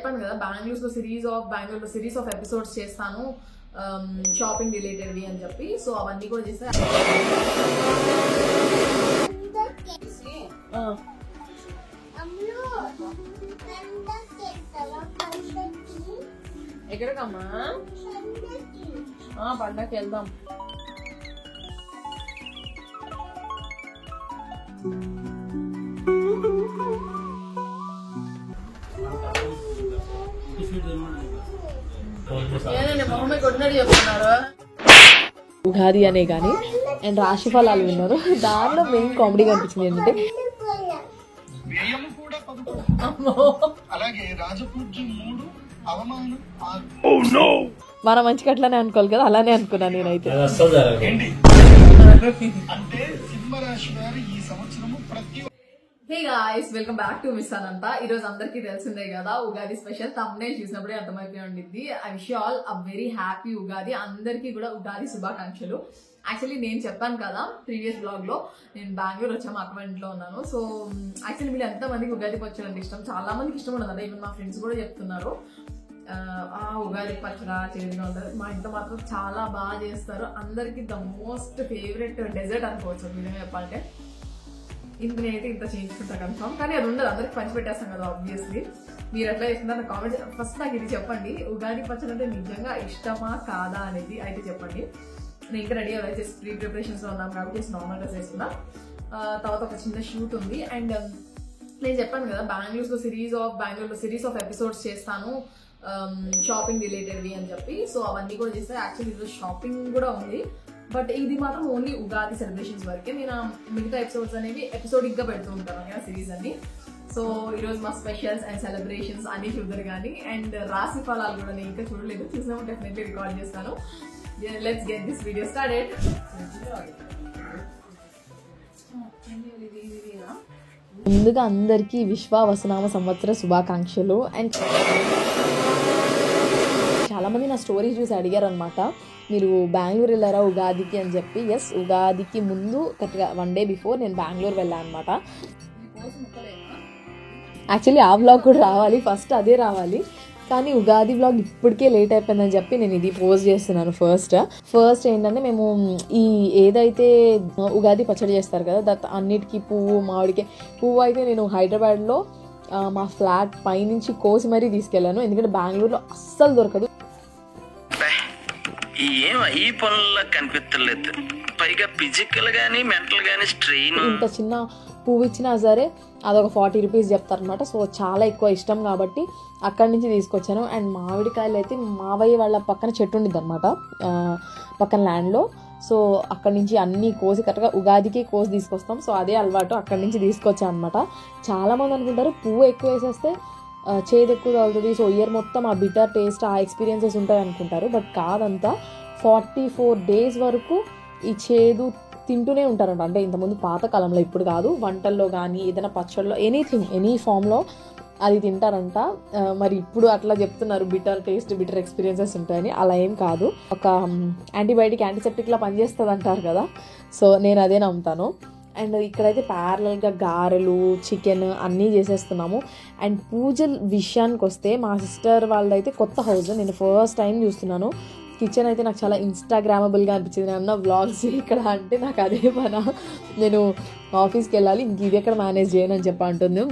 చెప్పాను కదా బెంగళూరులో సిరీస్ ఆఫ్ ఎపిసోడ్స్ చేస్తాను షాపింగ్ రిలేటెడ్వి అని చెప్పి. సో అవన్నీ కూడా చేస్తే ఎక్కడికమ్మా పండగకి వెళ్దాం. ఉగాది అనే కానీ అండ్ రాశి ఫలాలు విన్నారు. దానిలో మెయిన్ కామెడీ కనిపించింది ఏంటంటే మన మంచిగా అట్లానే అనుకోవాలి కదా, అలానే అనుకున్నాను నేనైతే. Hey guys, welcome back to miss Anantha. ఈ రోజు అందరికీ తెలిసిందే కదా ఉగాది స్పెషల్. థంబ్నెయిల్ చూసినప్పుడే అర్థమైపోయి ఉండిద్ది. I wish you all a very happy Ugadi. అందరికీ కూడా ఉగాది శుభాకాంక్షలు. యాక్చువల్లీ నేను చెప్పాను కదా ప్రీవియస్ బ్లాగ్ లో నేను బెంగళూరు వచ్చాము, అక్క ఇంట్లో ఉన్నాను. సో యాక్చువల్లీ వీళ్ళు ఎంతమందికి ఉగాది పచ్చడి అంటే ఇష్టం, చాలా మందికి ఇష్టం ఉండదు. ఈవెన్ మా ఫ్రెండ్స్ కూడా చెప్తున్నారు ఉగాది పచ్చడి చేయడం ఉంటుంది. మా ఇంట్లో మాత్రం చాలా బాగా చేస్తారు. అందరికి ద మోస్ట్ ఫేవరెట్ డెజర్ట్ అనుకోవచ్చు నిజంగా చెప్పాలంటే. ఇంత నేనైతే ఇంత చేయించుకుంటా కన్ఫర్మ్, కానీ అది ఉండదు, అందరికి పంచి పెట్టేస్తాం కదా ఆబ్వియస్లీ. మీరు ఎట్లా చేస్తుందా నా కామెంట్ ఫస్ట్ నాకు ఇది చెప్పండి. ఉగాది పచ్చడి అంటే నిజంగా ఇష్టమా కాదా అనేది అయితే చెప్పండి. నేను ఇంకా రెడీ అవ్వాలి, జస్ట్ ప్రీ ప్రిపరేషన్స్ లో ఉన్నాం కాబట్టి నార్మల్ డ్రెస్ వేసుకున్నా. తర్వాత ఒక చిన్న షూట్ ఉంది. అండ్ నేను చెప్పాను కదా బెంగళూరులో సిరీస్ ఆఫ్ ఎపిసోడ్స్ చేస్తాను షాపింగ్ రిలేటెడ్వి అని చెప్పి. సో అవన్నీ కూడా చేస్తే యాక్చువల్లీ ఈరోజు షాపింగ్ కూడా ఉంది, బట్ ఇది మాత్రం ఓన్లీ ఉగాది సెలబ్రేషన్స్ వరకే. నేను మిగతా ఎపిసోడ్స్ అనేవి ఎపిసోడిక్ గా పెడుతూ ఉంటాను కదా సిరీస్ అన్ని. సో ఈరోజు మా స్పెషల్స్ అండ్ సెలబ్రేషన్స్ అన్ని చూద్దరు కానీ. అండ్ రాశి ఫలాలు కూడా నేను ఇంకా చూడలేదు, చూసినప్పుడు డెఫినెట్లీ రికార్డ్ చేస్తాను. Let's get this video started. ముందుగా అందరికీ విశ్వావసనామ సంవత్సర శుభాకాంక్షలు. అండ్ చాలామంది నా స్టోరీ చూసి అడిగారు అనమాట, మీరు బెంగళూరు వెళ్ళారా ఉగాదికి అని చెప్పి. ఎస్, ఉగాదికి ముందు కరెక్ట్గా 1 day బిఫోర్ నేను బెంగళూరు వెళ్ళాను అనమాట. యాక్చువల్లీ ఆ వ్లాగ్ కూడా రావాలి, ఫస్ట్ అదే రావాలి, కానీ ఉగాది వ్లాగ్ ఇప్పటికే లేట్ అయిపోయిందని చెప్పి నేను ఇది పోస్ట్ చేస్తున్నాను. ఫస్ట్ ఏంటంటే మేము ఈ ఏదైతే ఉగాది పచ్చడి చేస్తారు కదా అన్నిటికీ మామిడికాయ పువ్వు అయితే నేను హైదరాబాద్లో మా ఫ్లాట్ పైనుంచి కోసి మరీ తీసుకెళ్ళాను, ఎందుకంటే బెంగళూరులో అస్సలు దొరకదు. ఈ పనుల్లో కనిపించలేదు, పైగా ఫిజికల్ గానీ మెంటల్ గానీ స్ట్రెయిన్. ఇంత చిన్న పువ్వు ఇచ్చినా సరే అదొక 40 రూపీస్ చెప్తారనమాట. సో చాలా ఎక్కువ ఇష్టం కాబట్టి అక్కడి నుంచి తీసుకొచ్చాను. అండ్ మామిడికాయలు అయితే మావయ్య వాళ్ళ పక్కన చెట్టు ఉండిద్ది అనమాట, పక్కన ల్యాండ్లో. సో అక్కడి నుంచి అన్నీ కోసి కరెక్ట్గా ఉగాదికి కోసి తీసుకొస్తాం. సో అదే అలవాటు, అక్కడి నుంచి తీసుకొచ్చాను అనమాట. చాలామంది అనుకుంటారు పువ్వు ఎక్కువ వేసేస్తే చేదు ఎక్కువ తగులుతుంది, సో ఇయర్ మొత్తం ఆ బిటర్ టేస్ట్ ఆ ఎక్స్పీరియన్సెస్ ఉంటాయి అనుకుంటారు. బట్ కాదంతా, 44 days వరకు ఈ చేదు తింటూనే ఉంటారంట. అంటే ఇంతకుముందు పాతకాలంలో, ఇప్పుడు కాదు, వంటల్లో కానీ ఏదైనా పచ్చళ్ళలో ఎనీథింగ్ ఎనీ ఫామ్లో అది తింటారంట. మరి ఇప్పుడు అట్లా చెప్తున్నారు బిటర్ టేస్ట్ బిటర్ ఎక్స్పీరియన్సెస్ ఉంటాయని. అలా ఏం కాదు, ఒక యాంటీసెప్టిక్లా పనిచేస్తుంది అంటారు కదా. సో నేను అదే నమ్ముతాను. అండ్ ఇక్కడైతే ప్యారలల్గా గారెలు చికెన్ అన్నీ చేసేస్తున్నాము. అండ్ పూజల విషయానికి వస్తే మా సిస్టర్ వాళ్ళదైతే కొత్త హౌస్, నేను ఫస్ట్ టైం చూస్తున్నాను. కిచెన్ అయితే నాకు చాలా ఇన్స్టాగ్రామబుల్గా అనిపించింది. నేను అన్న వ్లాగ్స్ ఇక్కడ అంటే నాకు అదే పని, నేను ఆఫీస్కి వెళ్ళాలి, ఇంక ఇది ఎక్కడ మేనేజ్ చేయను అని చెప్పి అంటుంది.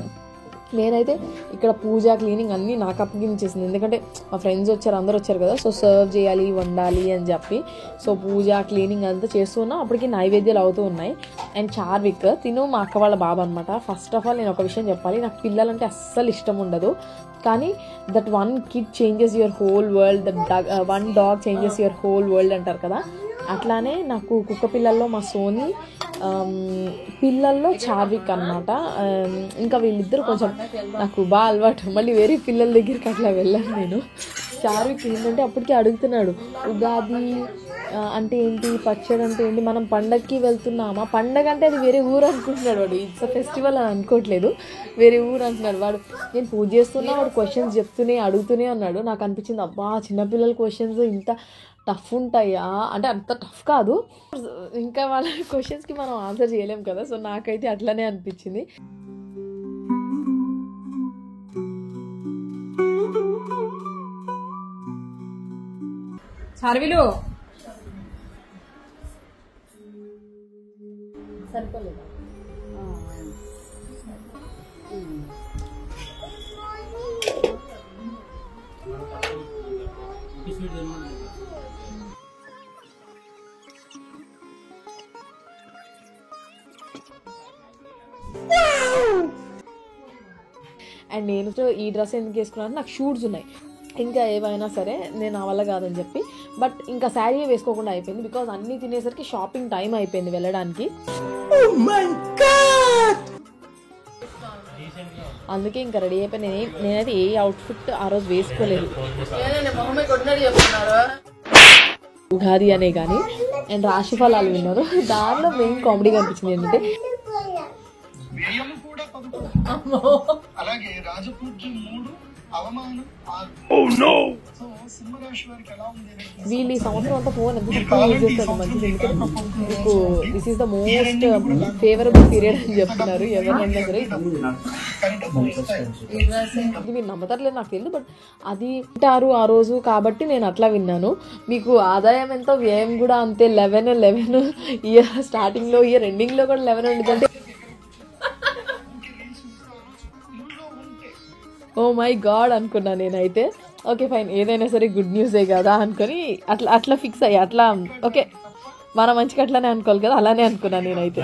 నేనైతే ఇక్కడ పూజ క్లీనింగ్ అన్నీ నాకు అప్పగించేసింది, ఎందుకంటే మా ఫ్రెండ్స్ వచ్చారు, అందరూ వచ్చారు కదా. సో సర్వ్ చేయాలి, వండాలి అని చెప్పి సో పూజ క్లీనింగ్ అంతా చేస్తున్నా. అప్పటికి నైవేద్యాలు అవుతూ ఉన్నాయి. అండ్ చార్విక్ తిను మా అక్క వాళ్ళ బాబు అనమాట. ఫస్ట్ ఆఫ్ ఆల్ నేను ఒక విషయం చెప్పాలి, నాకు పిల్లలంటే అస్సలు ఇష్టం ఉండదు, కానీ that one kid changes your whole world, that one dog changes your whole world అంటారు కదా. అట్లానే నాకు కుక్క పిల్లల్లో మా సోని, పిల్లల్లో చార్విక్ అనమాట. ఇంకా వీళ్ళిద్దరు కొంచెం నాకు బాగా అలవాటు, మళ్ళీ వేరే పిల్లల దగ్గరికి అట్లా వెళ్ళాను నేను. చార్విక్ ఏంటంటే అప్పటికే అడుగుతున్నాడు ఉగాది అంటే ఏంటి, పచ్చడి అంటే ఏంటి, మనం పండగకి వెళ్తున్నామా, పండగ అంటే అది వేరే ఊరు అనుకుంటున్నాడు వాడు, ఇట్స్ అ ఫెస్టివల్ అని అనుకోవట్లేదు, వేరే ఊరు అంటున్నాడు వాడు. నేను పూజ చేస్తున్నా, వాడు క్వశ్చన్స్ చెప్తూనే అడుగుతూనే ఉన్నాడు. నాకు అనిపించింది అబ్బా చిన్నపిల్లల క్వశ్చన్స్ ఇంత టఫ్ ఉంటాయా అంటే, అంత టఫ్ కాదు, ఇంకా వాళ్ళ క్వశ్చన్స్కి మనం ఆన్సర్ చేయలేం కదా. సో నాకైతే అట్లనే అనిపించింది. చార్విలు సరిపోలేదా? అండ్ నేను ఈ డ్రెస్ ఎందుకు వేసుకున్నాను, నాకు షూట్స్ ఉన్నాయి, ఇంకా ఏవైనా సరే నేను నా వల్ల కాదని చెప్పి, బట్ ఇంకా శారీ వేసుకోకుండా అయిపోయింది బికాజ్ అన్నీ తినేసరికి షాపింగ్ టైం అయిపోయింది వెళ్ళడానికి. అందుకే ఇంకా రెడీ అయిపోయి నేనైతే ఏ అవుట్ఫిట్ ఆ రోజు వేసుకోలేదు. ఉగాది అనే కానీ అండ్ రాశి ఫలాలు విన్నారు, దానిలో మెయిన్ కామెడీ కనిపించింది ఏంటంటే అలాగే రాజపూజ్యం 3 అవమానం 6. వీళ్ళు ఈ సంవత్సరం అంతా ఫోన్ ఎంత తక్కువ యూజ్ చేస్తారు మంచిది, ఎందుకంటే మీకు this is the most favourable period అని చెప్తున్నారు ఎవరినైనా సరే. అది మీరు నమ్మతారులేదు నాకు తెలియదు, బట్ అది వింటారు ఆ రోజు కాబట్టి నేను అట్లా విన్నాను. మీకు ఆదాయం ఎంతో వ్యయం కూడా అంతే 11 ఇయర్ స్టార్టింగ్లో ఇయర్ ఎండింగ్లో కూడా 11 ఉండిందంటే ఓ మై గాడ్ అనుకున్నా నేనైతే. ఓకే ఫైన్, ఏదైనా సరే గుడ్ న్యూసే కదా అనుకొని అట్లా ఫిక్స్ అయ్యా. అట్లా ఓకే మన మంచికి అట్లానే అనుకోవాలి కదా, అలానే అనుకున్నా నేనైతే.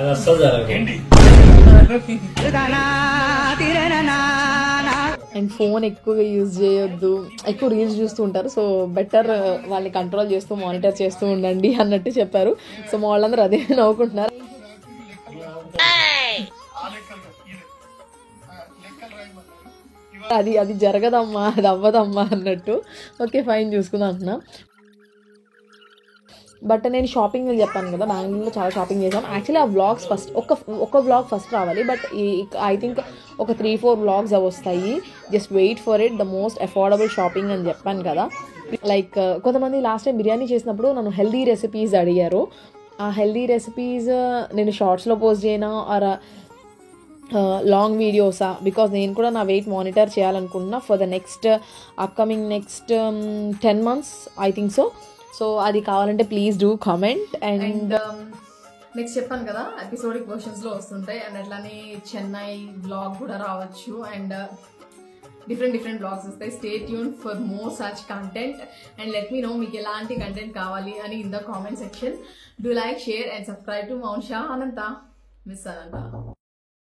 అండ్ ఫోన్ ఎక్కువగా యూజ్ చేయొద్దు, ఎక్కువ రీల్స్ చూస్తూ ఉంటారు, సో బెటర్ వాళ్ళని కంట్రోల్ చేస్తూ మానిటర్ చేస్తూ ఉండండి అన్నట్టు చెప్పారు. సో మా వాళ్ళందరూ అదే నవ్వుకుంటున్నారు. అది జరగదమ్మా, అది అవ్వదమ్మా అన్నట్టు. ఓకే ఫైన్ చూసుకుందాం అంటున్నా. బట్ నేను షాపింగ్ అని చెప్పాను కదా, బెంగళూరులో చాలా షాపింగ్ చేసాం. యాక్చువల్లీ ఆ వ్లాగ్స్ ఫస్ట్ ఒక వ్లాగ్ ఫస్ట్ రావాలి, బట్ ఐ థింక్ ఒక 3-4 వ్లాగ్స్ అవి వస్తాయి. Just wait for it. The most affordable shopping అని చెప్పాను కదా. లైక్ కొంతమంది లాస్ట్ టైం బిర్యానీ చేసినప్పుడు నన్ను హెల్దీ రెసిపీస్ అడిగారు. ఆ హెల్దీ రెసిపీస్ నేను షార్ట్స్లో పోస్ట్ చేయనా ఆర్ లాంగ్ వీడియోసా, బికాజ్ నేను కూడా నా వెయిట్ మానిటర్ చేయాలనుకుంటున్నా for the next 10 months I think so అది కావాలంటే please do comment. And next చెప్పాను కదా ఎపిసోడిక్ వర్షన్స్లో వస్తుంటాయి, అండ్ అట్లానే చెన్నై బ్లాగ్ కూడా రావచ్చు, అండ్ డిఫరెంట్ బ్లాగ్స్ వస్తాయి. Stay tune for more such content and let me know మీకు ఎలాంటి కంటెంట్ కావాలి అని in the comment section. Do like, share and subscribe to Mounsha Anantha miss Anantha.